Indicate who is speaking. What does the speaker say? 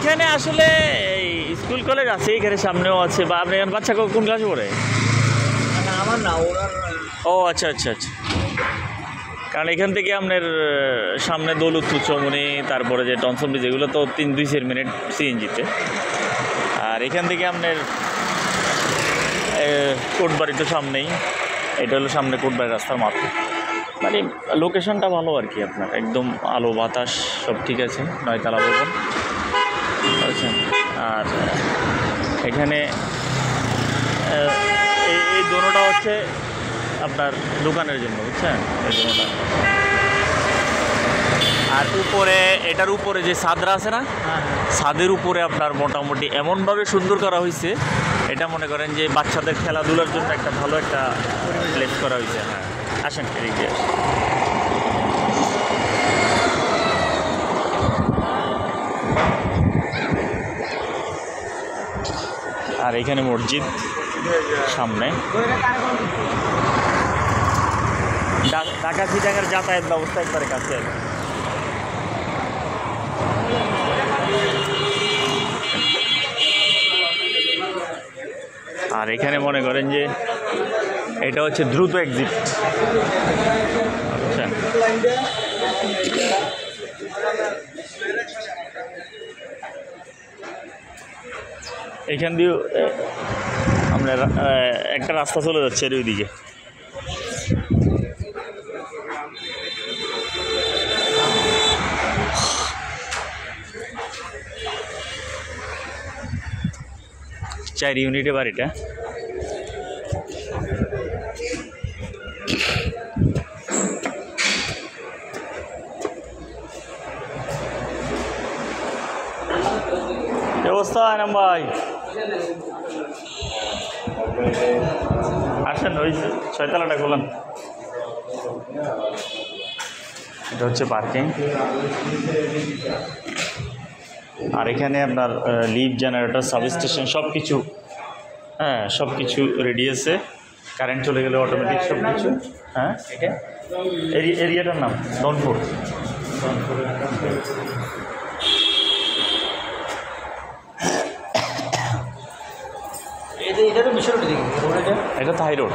Speaker 1: এখানে আসলে school college আছে, এখানে সামনেও আছে। বা আপনি এখন বাচ্চা কোন ক্লাসে পড়ে?
Speaker 2: আমার না, ওনার।
Speaker 1: ও আচ্ছা আচ্ছা আচ্ছা। কারণ এখান থেকে আপনার সামনে দৌলতপুর চৌমুনি, তারপরে যে টনসন ব্রিজ, এগুলো তো 3-4 মিনিট সিএনজিতে। আর এখান থেকে আপনার কোটবাড়ি তো সামনেই, এটা হলো সামনে কোটবাড়ি রাস্তার মাথা। মানে লোকেশনটা ভালো আর কি, আপনার একদম আলো বাতাস সব ঠিক আছে, 9 তলা ভবন, বুঝছেন। আর এখানে এই দোনোটা হচ্ছে আপনার দোকানের জন্য, বুঝছেন, এই দোনোটা। আর উপরে, এটার উপরে যে ছাদরা আছে না, ছাদের উপরে আপনার মোটামুটি এমনভাবে সুন্দর করা হয়েছে, এটা মনে করেন যে বাচ্চাদের খেলাধুলার জন্য একটা ভালো একটা প্লেস করা হয়েছে। হ্যাঁ, আসেন এদিক দিয়ে আসেন। আর এখানে মসজিদ সামনে। ঢাকা চিটাগাঙ্গের যাতায়াত ব্যবস্থা একবারে কাছে। আর এখানে মনে করেন যে এটা হচ্ছে দ্রুত এক্সিট, বুঝছেন। এখান দিয়ে আমরা একটা রাস্তা চলে যাচ্ছে এর ওইদিকে। চার ইউনিটে বাড়িটা। অবস্থা আনাম ভাই, আসেন ওই 6 তলাটা খোলেন। এটা হচ্ছে পার্কিং। আর এখানে আপনার লিফট, জেনারেটর, সাবস্টেশন সব কিছু, হ্যাঁ সব কিছু রেডি আছে। কারেন্ট চলে গেলে অটোমেটিক সব কিছু। হ্যাঁ, এরিয়াটার নাম ডনপুর। এটা তো হাই রোড।